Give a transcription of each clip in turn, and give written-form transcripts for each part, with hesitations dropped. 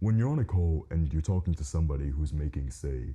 When you're on a call and you're talking to somebody who's making, say,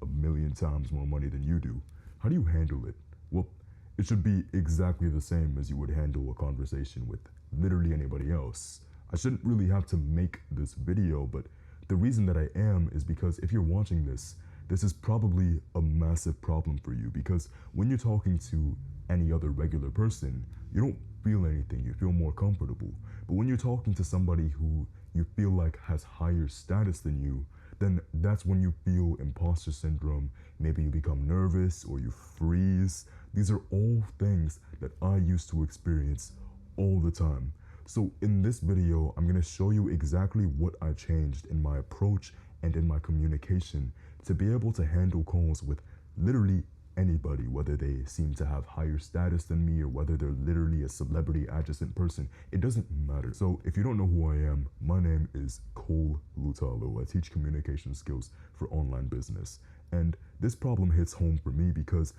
1,000,000 times more money than you do, how do you handle it? Well, it should be exactly the same as you would handle a conversation with literally anybody else. I shouldn't really have to make this video, but the reason that I am is because if you're watching this, this is probably a massive problem for you, because when you're talking to any other regular person, you don't feel anything, you feel more comfortable. But when you're talking to somebody who you feel like has higher status than you, then that's when you feel imposter syndrome. Maybe you become nervous or you freeze. These are all things that I used to experience all the time. So in this video, I'm gonna show you exactly what I changed in my approach and in my communication to be able to handle calls with literally anybody, whether they seem to have higher status than me or whether they're literally a celebrity adjacent person. It doesn't matter. So if you don't know who I am, my name is Cole Lutalo. I teach communication skills for online business. And this problem hits home for me because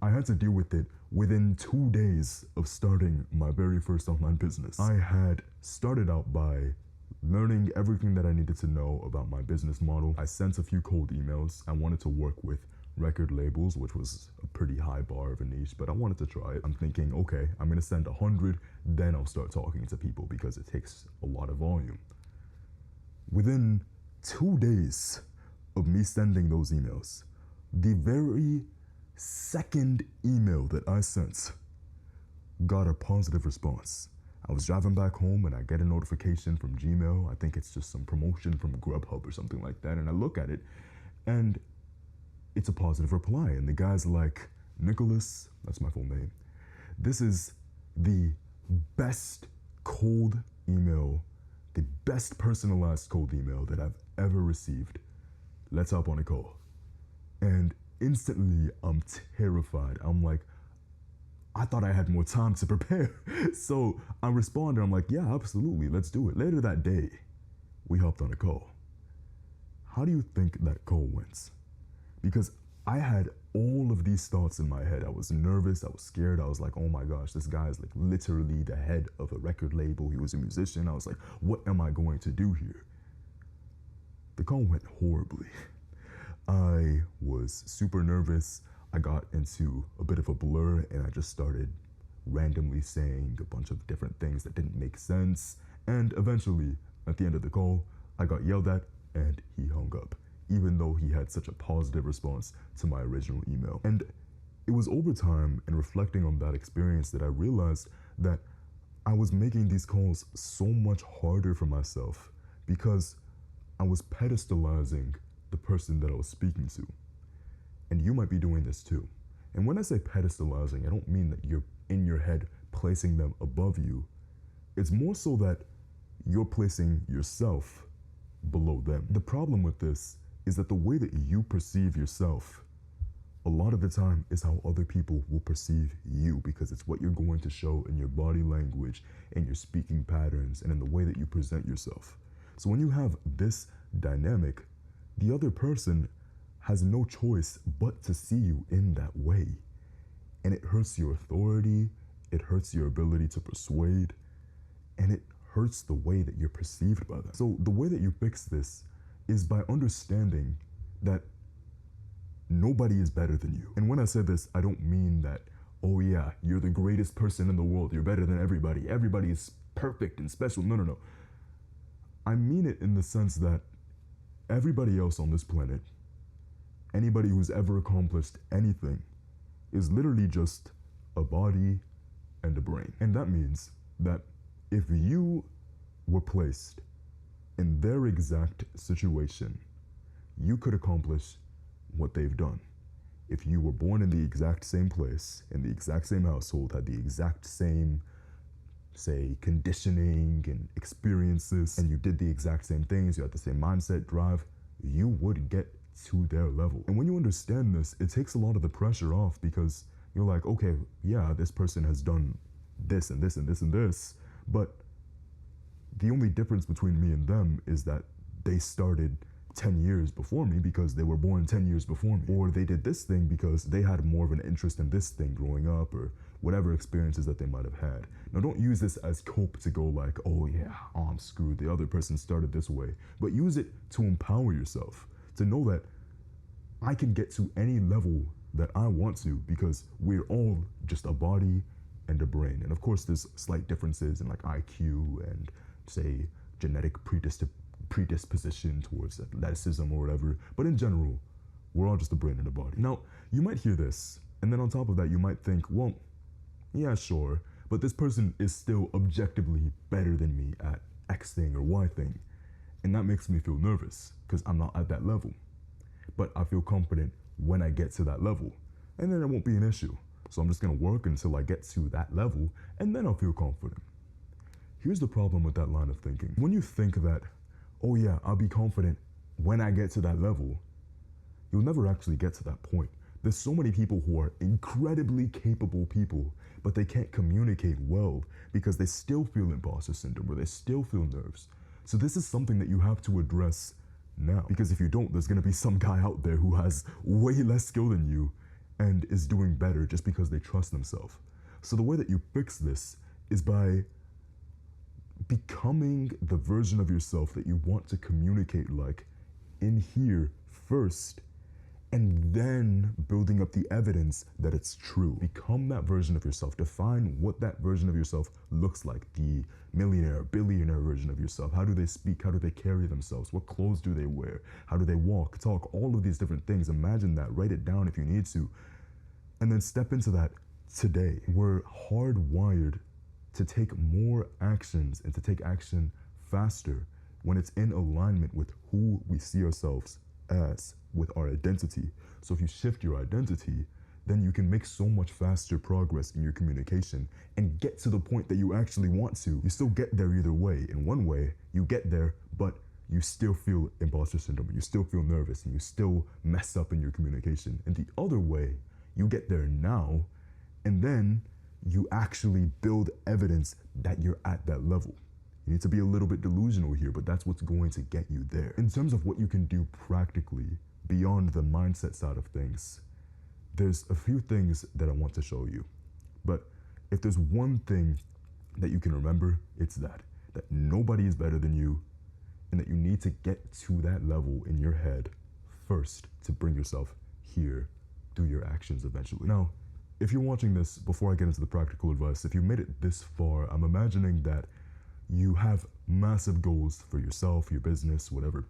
I had to deal with it within 2 days of starting my very first online business. I had started out by learning everything that I needed to know about my business model. I sent a few cold emails. I wanted to work with record labels, which was a pretty high bar of a niche, but I wanted to try it. I'm thinking, okay, I'm gonna send 100, then I'll start talking to people because it takes a lot of volume. Within 2 days of me sending those emails, the very second email that I sent got a positive response. I was driving back home and I get a notification from Gmail. I think it's just some promotion from Grubhub or something like that. And I look at it and it's a positive reply. And the guy's like, Nicholas, that's my full name. This is the best cold email, the best personalized cold email that I've ever received. Let's hop on a call. And instantly I'm terrified. I'm like, I thought I had more time to prepare. So I responded, I'm like, yeah, absolutely, let's do it. Later that day, we hopped on a call. How do you think that call went? Because I had all of these thoughts in my head. I was nervous, I was scared. I was like, oh my gosh, this guy is like literally the head of a record label. He was a musician. I was like, what am I going to do here? The call went horribly. I was super nervous. I got into a bit of a blur and I just started randomly saying a bunch of different things that didn't make sense. And eventually, at the end of the call, I got yelled at and he hung up, even though he had such a positive response to my original email. And it was over time and reflecting on that experience that I realized that I was making these calls so much harder for myself because I was pedestalizing the person that I was speaking to. And you might be doing this too. And when I say pedestalizing, I don't mean that you're in your head placing them above you. It's more so that you're placing yourself below them. The problem with this is that the way that you perceive yourself a lot of the time is how other people will perceive you, because it's what you're going to show in your body language, in your speaking patterns, and in the way that you present yourself. So when you have this dynamic, the other person has no choice but to see you in that way. And it hurts your authority, it hurts your ability to persuade, and it hurts the way that you're perceived by them. So the way that you fix this is by understanding that nobody is better than you. And when I say this, I don't mean that, oh yeah, you're the greatest person in the world, you're better than everybody, everybody is perfect and special. No, no, no. I mean it in the sense that everybody else on this planet, anybody who's ever accomplished anything, is literally just a body and a brain. And that means that if you were placed in their exact situation, you could accomplish what they've done. If you were born in the exact same place, in the exact same household, had the exact same, say, conditioning and experiences, and you did the exact same things, you had the same mindset, drive, you would get to their level. And when you understand this, it takes a lot of the pressure off, because you're like, okay, yeah, this person has done this and this and this and this, but the only difference between me and them is that they started 10 years before me because they were born 10 years before me, or they did this thing because they had more of an interest in this thing growing up, or whatever experiences that they might have had. Now, don't use this as cope to go like, oh yeah, oh, I'm screwed, the other person started this way. But use it to empower yourself, to know that I can get to any level that I want to, because we're all just a body and a brain. And of course, there's slight differences in like IQ and, say, genetic predisposition towards athleticism or whatever. But in general, we're all just a brain and a body. Now, you might hear this, and then on top of that, you might think, well, yeah, sure, but this person is still objectively better than me at X thing or Y thing. And that makes me feel nervous, because I'm not at that level. But I feel confident when I get to that level, and then it won't be an issue. So I'm just gonna work until I get to that level, and then I'll feel confident. Here's the problem with that line of thinking. When you think that, oh yeah, I'll be confident when I get to that level, you'll never actually get to that point. There's so many people who are incredibly capable people, but they can't communicate well because they still feel imposter syndrome or they still feel nerves. So this is something that you have to address now, because if you don't, there's gonna be some guy out there who has way less skill than you and is doing better just because they trust themselves. So the way that you fix this is by becoming the version of yourself that you want to communicate like in here first, and then building up the evidence that it's true. Become that version of yourself. Define what that version of yourself looks like. The millionaire, billionaire version of yourself. How do they speak? How do they carry themselves? What clothes do they wear? How do they walk, talk? All of these different things. Imagine that. Write it down if you need to. And then step into that today. We're hardwired to take more actions and to take action faster when it's in alignment with who we see ourselves as, with our identity. So if you shift your identity, then you can make so much faster progress in your communication and get to the point that you actually want to. You still get there either way. In one way, you get there, but you still feel imposter syndrome, you still feel nervous, and you still mess up in your communication. And the other way, you get there now, and then you actually build evidence that you're at that level. You need to be a little bit delusional here, but that's what's going to get you there. In terms of what you can do practically beyond the mindset side of things, there's a few things that I want to show you. But if there's one thing that you can remember, it's that nobody is better than you, and that you need to get to that level in your head first to bring yourself here through your actions eventually. Now, if you're watching this, before I get into the practical advice, if you made it this far, I'm imagining that you have massive goals for yourself, your business, whatever.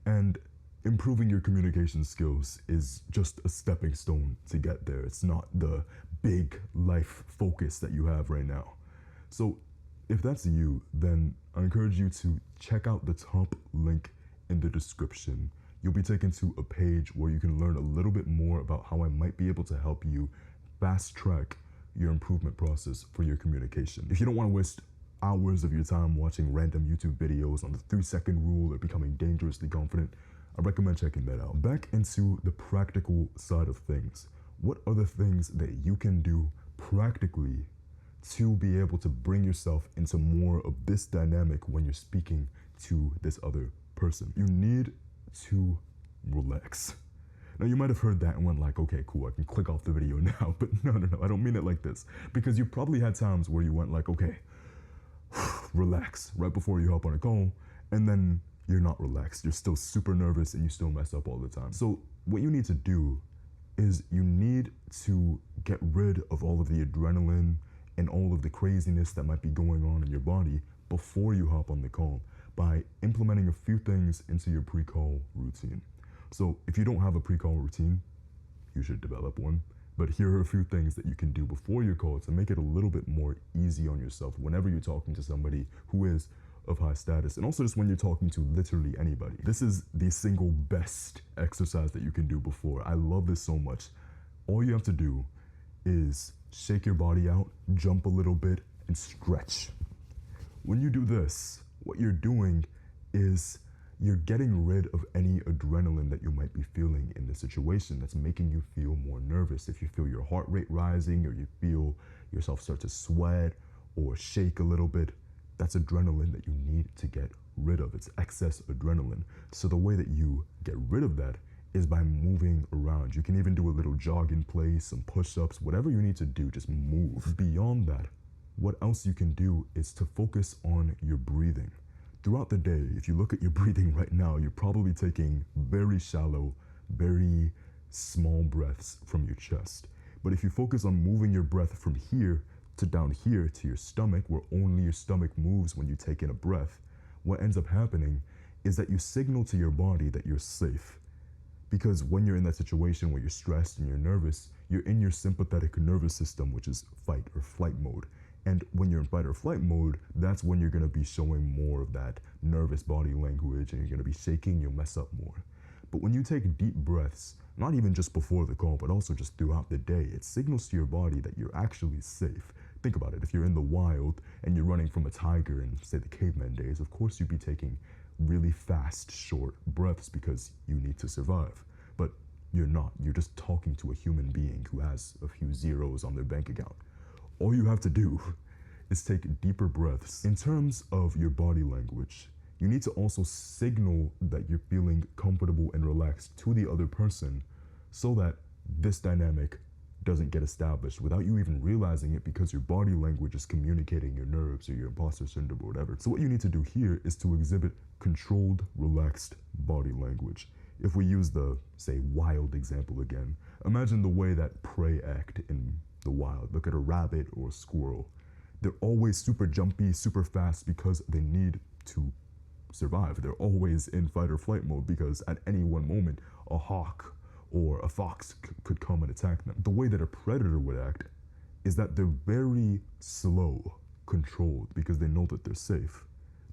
And improving your communication skills is just a stepping stone to get there. It's not the big life focus that you have right now. So if that's you, then I encourage you to check out the top link in the description. You'll be taken to a page where you can learn a little bit more about how I might be able to help you fast track your improvement process for your communication. If you don't want to waste hours of your time watching random YouTube videos on the 3-second rule or becoming dangerously confident, I recommend checking that out. Back into the practical side of things. What are the things that you can do practically to be able to bring yourself into more of this dynamic when you're speaking to this other person? You need to relax. Now, you might have heard that and went like, okay, cool, I can click off the video now. But no, I don't mean it like this. Because you probably had times where you went like, okay, relax right before you hop on a call, and then you're not relaxed. You're still super nervous and you still mess up all the time. So what you need to do is you need to get rid of all of the adrenaline and all of the craziness that might be going on in your body before you hop on the call by implementing a few things into your pre-call routine. So if you don't have a pre-call routine, you should develop one. But here are a few things that you can do before your call to make it a little bit more easy on yourself whenever you're talking to somebody who is of high status, and also just when you're talking to literally anybody. This is the single best exercise that you can do before. I love this so much. All you have to do is shake your body out, jump a little bit, and stretch. When you do this, what you're doing is you're getting rid of any adrenaline that you might be feeling in the situation that's making you feel more nervous. If you feel your heart rate rising, or you feel yourself start to sweat or shake a little bit, that's adrenaline that you need to get rid of. It's excess adrenaline. So the way that you get rid of that is by moving around. You can even do a little jog in place, some push-ups, whatever you need to do, just move. Beyond that, what else you can do is to focus on your breathing. Throughout the day, if you look at your breathing right now, you're probably taking very shallow, very small breaths from your chest. But if you focus on moving your breath from here to down here to your stomach, where only your stomach moves when you take in a breath, what ends up happening is that you signal to your body that you're safe. Because when you're in that situation where you're stressed and you're nervous, you're in your sympathetic nervous system, which is fight or flight mode. And when you're in fight or flight mode, that's when you're going to be showing more of that nervous body language, and you're going to be shaking, you'll mess up more. But when you take deep breaths, not even just before the call, but also just throughout the day, it signals to your body that you're actually safe. Think about it. If you're in the wild and you're running from a tiger in, say, the caveman days, of course you'd be taking really fast, short breaths because you need to survive. But you're not. You're just talking to a human being who has a few zeros on their bank account. All you have to do is take deeper breaths. In terms of your body language, you need to also signal that you're feeling comfortable and relaxed to the other person so that this dynamic doesn't get established without you even realizing it, because your body language is communicating your nerves or your imposter syndrome or whatever. So what you need to do here is to exhibit controlled, relaxed body language. If we use the, say, wild example again, imagine the way that prey act in the wild. Look at a rabbit or a squirrel. They're always super jumpy, super fast because they need to survive. They're always in fight or flight mode because at any one moment, a hawk or a fox could come and attack them. The way that a predator would act is that they're very slow, controlled, because they know that they're safe.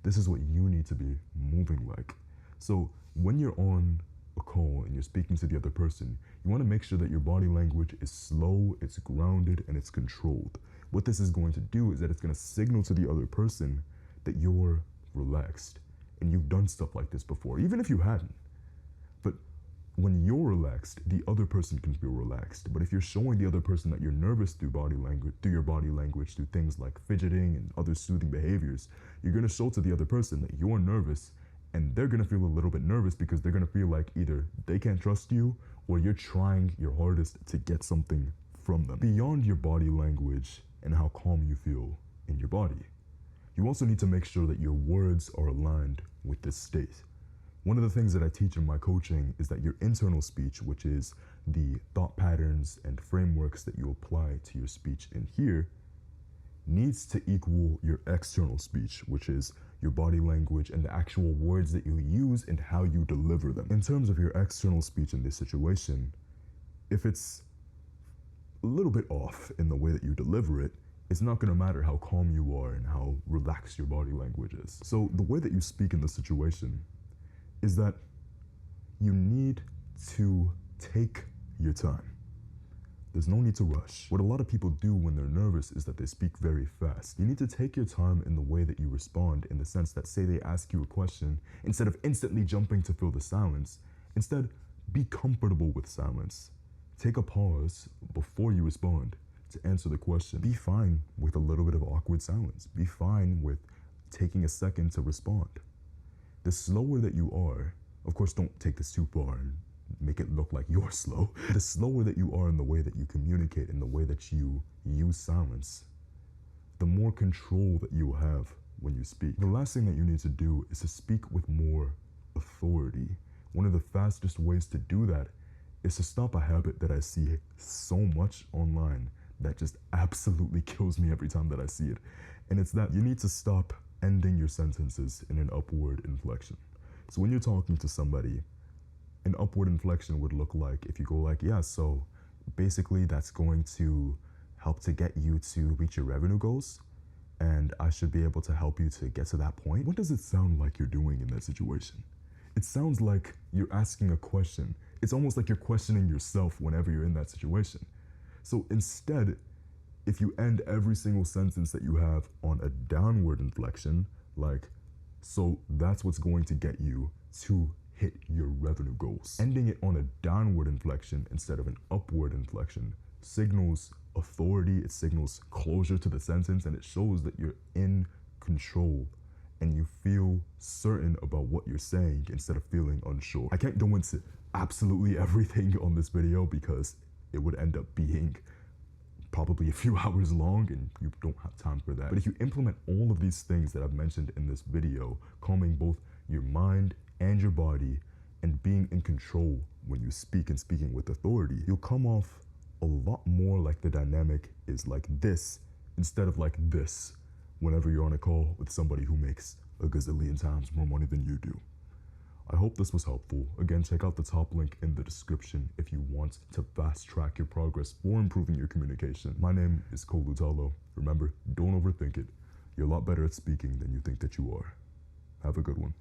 This is what you need to be moving like. So when you're on a call and you're speaking to the other person, you want to make sure that your body language is slow, it's grounded, and it's controlled. What this is going to do is that it's going to signal to the other person that you're relaxed. And you've done stuff like this before, even if you hadn't. But when you're relaxed, the other person can feel relaxed. But if you're showing the other person that you're nervous through your body language, through things like fidgeting and other soothing behaviors, you're going to show to the other person that you're nervous, and they're going to feel a little bit nervous because they're going to feel like either they can't trust you or you're trying your hardest to get something from them. Beyond your body language and how calm you feel in your body, you also need to make sure that your words are aligned with this state. One of the things that I teach in my coaching is that your internal speech, which is the thought patterns and frameworks that you apply to your speech in here, needs to equal your external speech, which is your body language and the actual words that you use and how you deliver them. In terms of your external speech in this situation, if it's a little bit off in the way that you deliver it, it's not going to matter how calm you are and how relaxed your body language is. So the way that you speak in this situation is that you need to take your time. There's no need to rush. What a lot of people do when they're nervous is that they speak very fast. You need to take your time in the way that you respond, in the sense that, say they ask you a question, instead of instantly jumping to fill the silence, instead be comfortable with silence. Take a pause before you respond to answer the question. Be fine with a little bit of awkward silence. Be fine with taking a second to respond. The slower that you are, of course, don't take this too far and make it look like you're slow. The slower that you are in the way that you communicate, in the way that you use silence, the more control that you will have when you speak. The last thing that you need to do is to speak with more authority. One of the fastest ways to do that is to stop a habit that I see so much online that just absolutely kills me every time that I see it. And it's that you need to stop ending your sentences in an upward inflection. So when you're talking to somebody, an upward inflection would look like if you go like, yeah, so basically that's going to help to get you to reach your revenue goals, and I should be able to help you to get to that point. What does it sound like you're doing in that situation? It sounds like you're asking a question. It's almost like you're questioning yourself whenever you're in that situation. So instead, if you end every single sentence that you have on a downward inflection, like, so that's what's going to get you to hit your revenue goals. Ending it on a downward inflection instead of an upward inflection signals authority, it signals closure to the sentence, and it shows that you're in control and you feel certain about what you're saying instead of feeling unsure. I can't go into absolutely everything on this video because it would end up being probably a few hours long and you don't have time for that. But if you implement all of these things that I've mentioned in this video, calming both your mind and your body and being in control when you speak and speaking with authority, you'll come off a lot more like the dynamic is like this instead of like this whenever you're on a call with somebody who makes a gazillion times more money than you do. I hope this was helpful. Again, check out the top link in the description if you want to fast track your progress for improving your communication. My name is Cole Lutalo. Remember, don't overthink it. You're a lot better at speaking than you think that you are. Have a good one.